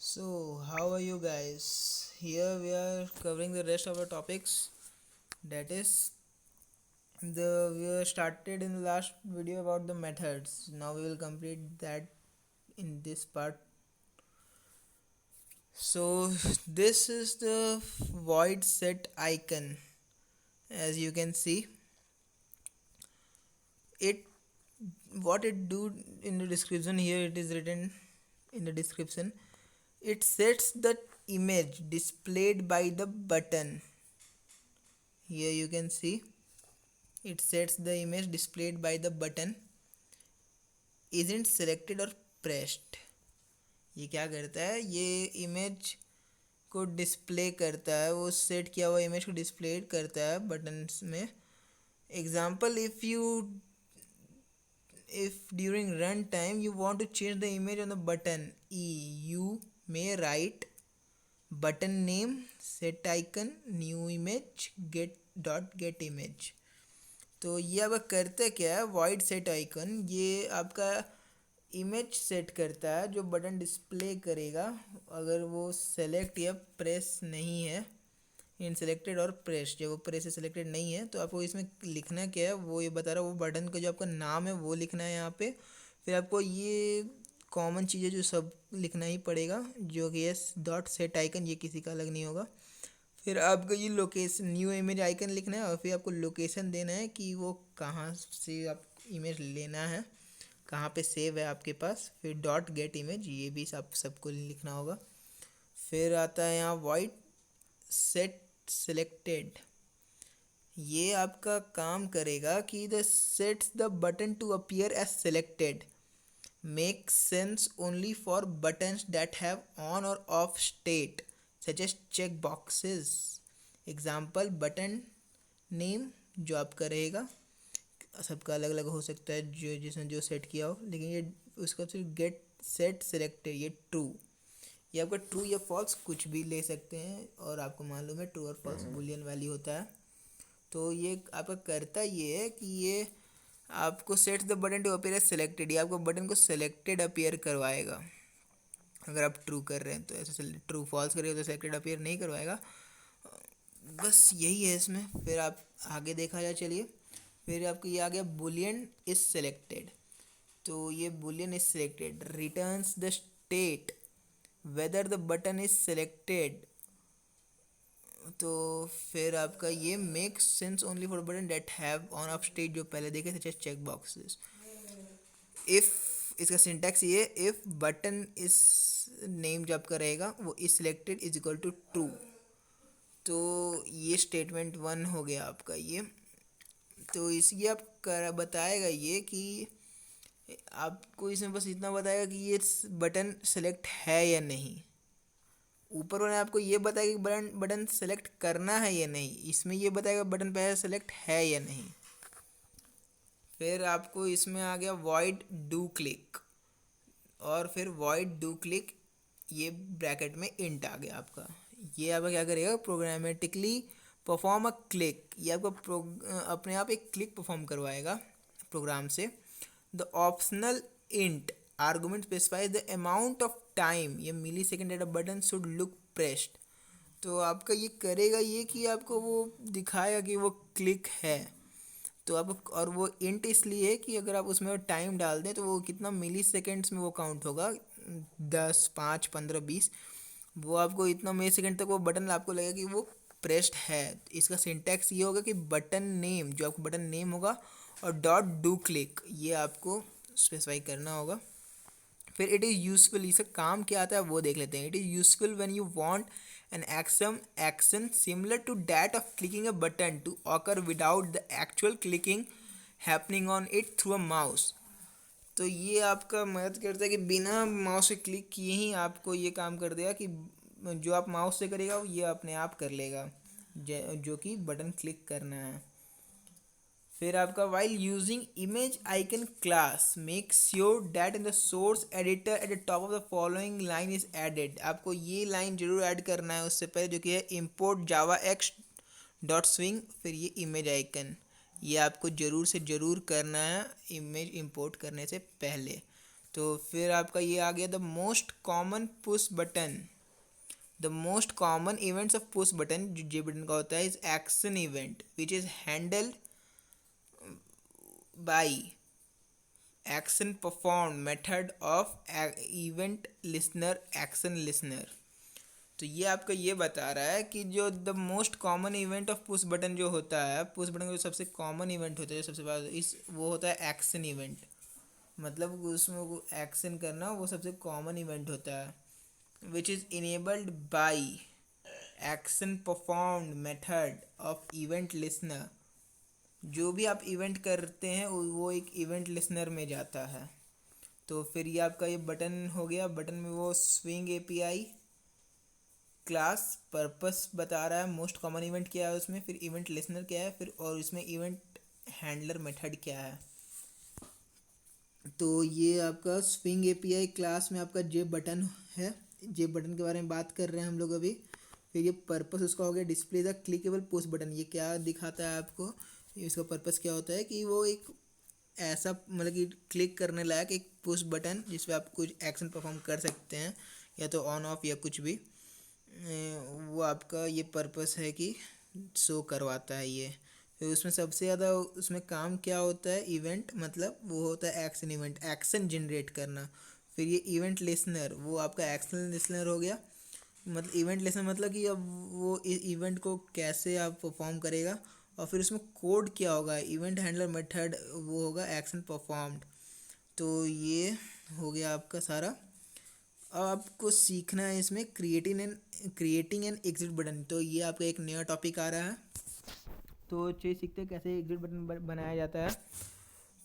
So, how are you guys? Here we are covering the rest of the topics. That is, we started in the last video about the methods. Now we will complete that in this part. So, this is the void set icon. As you can see, it what it do in the description here. It is written in the description. It sets the image displayed by the button. Here you can see it sets the image displayed by the button isn't selected or pressed. ये क्या करता है, ये image को display करता है, वो set किया हुआ इमेज को डिस्प्ले करता है बटन्स में. Example, if during run time you want to change the image on the button E, you may write button name set icon new image get image. तो ये अब करते क्या है, वाइड सेट आइकन ये आपका इमेज सेट करता है जो बटन डिस्प्ले करेगा अगर वो सेलेक्ट या प्रेस नहीं है. इन सेलेक्टेड और प्रेस, जब वो प्रेस से सेलेक्टेड नहीं है तो आपको इसमें लिखना क्या है, वो ये बता रहा है. वो बटन का जो आपका नाम है वो लिखना है यहाँ पे. फिर आपको ये कॉमन चीज़ें जो सब लिखना ही पड़ेगा, जो कि एस डॉट सेट आइकन, ये किसी का अलग नहीं होगा. फिर आपको ये लोकेशन न्यू इमेज आइकन लिखना है और फिर आपको लोकेशन देना है कि वो कहाँ से आप इमेज लेना है, कहाँ पे सेव है आपके पास. फिर डॉट गेट इमेज, ये भी आप सबको लिखना होगा. फिर आता है यहाँ वाइड सेट सेलेक्टेड. ये आपका काम करेगा कि the sets the button to appear as selected make sense only for buttons that have on और off state such as check boxes. Example, button name जो आपका रहेगा, सबका अलग अलग हो सकता है जो जिसने जो सेट किया हो, लेकिन ये उसका सिर्फ गेट सेट सेलेक्टेड, ये ट्रू, ये आपका ट्रू या फॉल्स कुछ भी ले सकते हैं. और आपको मालूम है ट्रू और फॉल्स बुलियन वैल्यू होता है. तो ये आपका करता ये है कि ये आपको sets the button to appear as selected, ये आपको बटन को सेलेक्टेड अपीयर करवाएगा अगर आप ट्रू कर रहे हैं तो. ऐसे ट्रू फॉल्स करेगा तो सेलेक्टेड अपीयर नहीं करवाएगा. बस यही है इसमें. फिर आप आगे देखा जाए, चलिए. फिर आपको ये आ गया बुलियन इज सेलेक्टेड. तो ये boolean is selected returns the state whether the button is selected. तो फिर आपका ये make sense only for button that have on off state, जो पहले देखे थे चेक बॉक्सेस. इफ़, इसका सिंटैक्स ये, इफ़ बटन इस नेम जो आपका रहेगा वो is selected is equal to true. तो ये स्टेटमेंट 1 हो गया आपका ये. तो इसलिए आप कर बताएगा ये कि आपको इसमें बस इतना बताएगा कि ये बटन सेलेक्ट है या नहीं. ऊपर वाले आपको ये बताएगा कि बटन बटन सेलेक्ट करना है या नहीं, इसमें ये बताएगा बटन पहले सेलेक्ट है या नहीं. फिर आपको इसमें आ गया वॉइड डू क्लिक, और फिर वॉइड डू क्लिक ये ब्रैकेट में इंट आ गया आपका. ये आपका क्या करेगा, प्रोग्रामेटिकली परफॉर्म अ क्लिक, ये आपको अपने आप एक क्लिक परफॉर्म करवाएगा प्रोग्राम से. The optional int argument specifies the amount of time, ये millisecond at a button should look pressed. तो आपका ये करेगा ये कि आपको वो दिखाएगा कि वो क्लिक है. तो आप, और वो इंट इसलिए कि अगर आप उसमें टाइम डाल दें तो वो कितना मिली सेकेंड्स में वो काउंट होगा, 10, 5, 15, 20, वो आपको इतना मिली सेकेंड तक वो बटन आपको लगेगा कि वो प्रेस्ड है. इसका सिंटैक्स ये होगा कि बटन नेम, जो आपको बटन नेम होगा, और डॉट डू क्लिक ये आपको स्पेसिफाई करना होगा. फिर इट इज़ यूजफुल, इसका काम क्या आता है वो देख लेते हैं. It is useful when you want an action similar to that of clicking a button to occur without the actual clicking happening on it through a mouse. तो ये आपका मदद करता है कि बिना माउस से क्लिक किए ही आपको ये काम कर देगा कि जो आप माउस से करेगा ये अपने आप कर लेगा जो कि बटन क्लिक करना है. फिर आपका while using image icon class make sure that in the source editor at the top of the following line is added. आपको ये लाइन जरूर ऐड करना है उससे पहले, जो कि है इम्पोर्ट जावा एक्स डॉट स्विंग, फिर ये इमेज आइकन, ये आपको ज़रूर से ज़रूर करना है इमेज इंपोर्ट करने से पहले. तो फिर आपका ये आ गया the most common push button. The most common events of push button जो जे बटन का होता है is action event which is handled by action perform method of event listener action listener. तो ये आपका ये बता रहा है कि जो the most common event of push button जो होता है, पुश बटन का जो सबसे कॉमन इवेंट होता है, सबसे बाद इस वो होता है एक्शन इवेंट। मतलब उसमें वो एक्शन करना वो सबसे कॉमन इवेंट होता है which is enabled by action performed method of event listener. जो भी आप इवेंट करते हैं वो एक इवेंट लिसनर में जाता है। तो फिर ये आपका ये बटन हो गया। बटन में वो स्विंग एपीआई क्लास पर्पस बता रहा है, मोस्ट कॉमन इवेंट क्या है उसमें, फिर इवेंट लिसनर क्या है, फिर और इसमें इवेंट हैंडलर मेथड क्या है। तो ये आपका स्विंग एपीआई क्लास में आपका जे बटन है। जे बटन के बारे में बात कर रहे हैं हम लोग अभी। फिर ये पर्पस उसका हो गया display the clickable push button. ये क्या दिखाता है आपको, इसका पर्पस क्या होता है कि वो एक ऐसा मतलब कि क्लिक करने लायक एक पुश बटन जिसपे आप कुछ एक्शन परफॉर्म कर सकते हैं, या तो ऑन ऑफ या कुछ भी। वो आपका ये पर्पस है कि शो करवाता है ये। फिर उसमें सबसे ज़्यादा उसमें काम क्या होता है, इवेंट मतलब वो होता है एक्शन इवेंट, एक्शन जनरेट करना। फिर ये इवेंट लिसनर वो आपका एक्शन लिसनर हो गया। मतलब इवेंट लिसनर मतलब कि अब वो इवेंट को कैसे आप परफॉर्म करेगा, और फिर उसमें कोड क्या होगा, इवेंट हैंडलर मेथड वो होगा एक्शन परफॉर्म्ड। तो ये हो गया आपका सारा। अब आपको सीखना है इसमें क्रिएटिंग एन एग्जिट बटन। तो ये आपका एक नया टॉपिक आ रहा है। तो चलिए सीखते हैं कैसे एग्जिट बटन बनाया जाता है।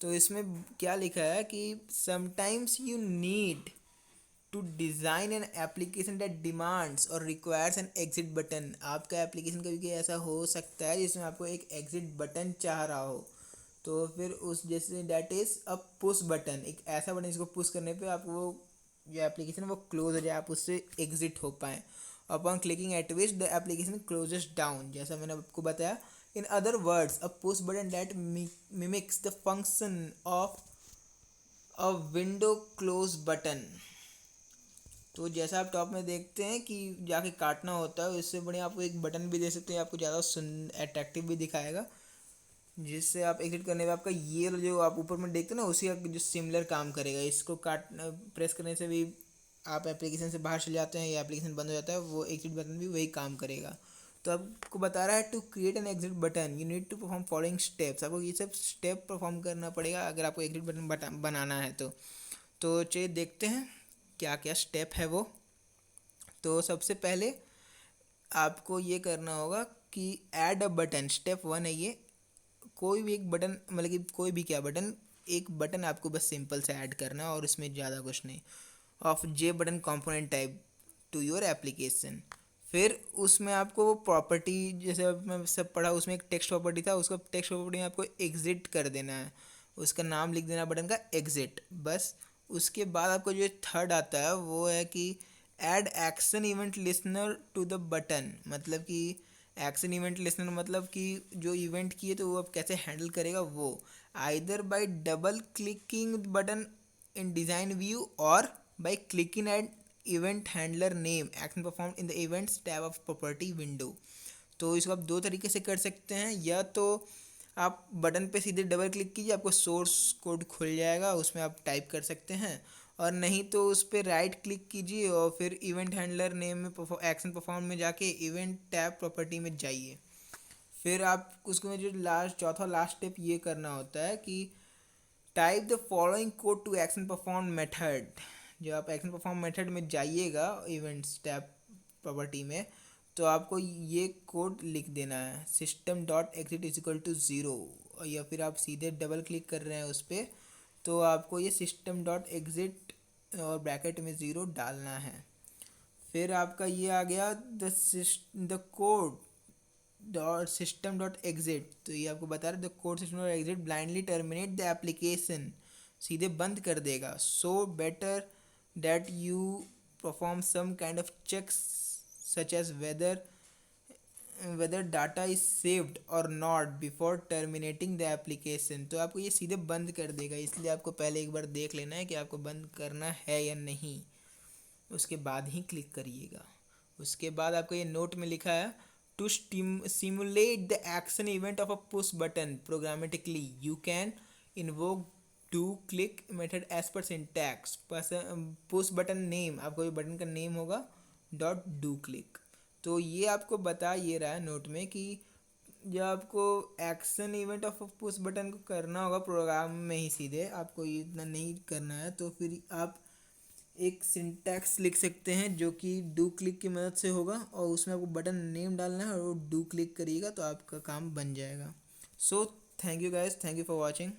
तो इसमें क्या लिखा है कि sometimes you need to design an application that demands और रिक्वायर्स एन एग्जिट बटन। आपका एप्लीकेशन कभी कभी ऐसा हो सकता है जिसमें आपको एक एग्जिट बटन चाह रहा हो। तो फिर उस जैसे that is a push button, एक ऐसा बटन जिसको पुश करने पे आप वो जो एप्लीकेशन वो क्लोज हो जाए, आप उससे एग्जिट हो पाएँ। Upon clicking at which the application closes down, जैसा मैंने आपको बताया। In other words a push button that mimics the function of a window close button. तो जैसा आप टॉप में देखते हैं कि जाके काटना होता है, इससे बढ़िया आपको एक बटन भी दे सकते हैं, आपको ज़्यादा सुन अट्रैक्टिव भी दिखाएगा, जिससे आप एग्जिट करने पे आपका ये जो आप ऊपर में देखते हैं ना उसी का जो सिमिलर काम करेगा। इसको काट प्रेस करने से भी आप एप्लीकेशन से बाहर चले जाते हैं या एप्लीकेशन बंद हो जाता है, वो एग्जिट बटन भी वही काम करेगा। तो आपको बता रहा है to create an exit button you need to perform following steps. आपको ये सब स्टेप परफॉर्म करना पड़ेगा अगर आपको एग्जिट बटन बनाना है तो चलिए देखते हैं क्या क्या स्टेप है वो। तो सबसे पहले आपको ये करना होगा कि add a button, step one है ये। कोई भी एक बटन मतलब कि कोई भी क्या बटन, एक बटन आपको बस सिंपल से ऐड करना है और इसमें ज़्यादा कुछ नहीं। Of J button component type two your application. फिर उसमें आपको वो प्रॉपर्टी जैसे मैं सब पढ़ा, उसमें एक टेक्स्ट प्रॉपर्टी था, उसका टेक्स्ट प्रॉपर्टी में आपको एग्जिट कर देना है, उसका नाम लिख देना बटन का एग्जिट बस। उसके बाद आपको जो थर्ड आता है वो है कि add action event listener to the button. मतलब कि एक्शन इवेंट लिसनर मतलब कि जो इवेंट किए तो वो अब कैसे हैंडल करेगा वो, either by double clicking button in design view और by clicking at event handler name action perform in the events tab of property window. तो इसको आप दो तरीके से कर सकते हैं, या तो आप बटन पे सीधे डबल क्लिक कीजिए, आपको सोर्स कोड खुल जाएगा, उसमें आप टाइप कर सकते हैं। और नहीं तो उस पर राइट क्लिक कीजिए और फिर इवेंट हैंडलर नेम में एक्शन परफॉर्म में जाके इवेंट टैब प्रॉपर्टी में जाइए। फिर आप उसको में जो लास्ट चौथा लास्ट स्टेप ये करना होता है कि type the following code to action perform method. जब आप एक्शन परफॉर्म मेथड में जाइएगा इवेंट्स टैब प्रॉपर्टी में, तो आपको ये कोड लिख देना है, system dot exit is equal to zero. या फिर आप सीधे डबल क्लिक कर रहे हैं उस पर, तो आपको ये सिस्टम डॉट एग्जिट और ब्रैकेट में ज़ीरो डालना है। फिर आपका ये आ गया the code dot system dot exit. तो ये आपको बता रहे the code system dot exit blindly terminate the application, सीधे बंद कर देगा। So better that you perform some kind of checks such as whether whether data is saved और not before terminating the application. तो आपको ये सीधे बंद कर देगा, इसलिए आपको पहले एक बार देख लेना है कि आपको बंद करना है या नहीं, उसके बाद ही क्लिक करिएगा। उसके बाद आपको ये नोट में लिखा है to simulate the action event of a push button programmatically you can invoke do click method as per syntax. Push button name, आपको ये बटन का नेम होगा डॉट डू क्लिक। तो ये आपको बता ये रहा है नोट में कि जब आपको action event of push button को करना होगा प्रोग्राम में ही सीधे, आपको ये इतना नहीं करना है, तो फिर आप एक सिंटैक्स लिख सकते हैं जो कि डू क्लिक की मदद से होगा, और उसमें आपको बटन नेम डालना है और वो डू क्लिक करिएगा तो आपका काम बन जाएगा। So thank you guys, thank you for watching.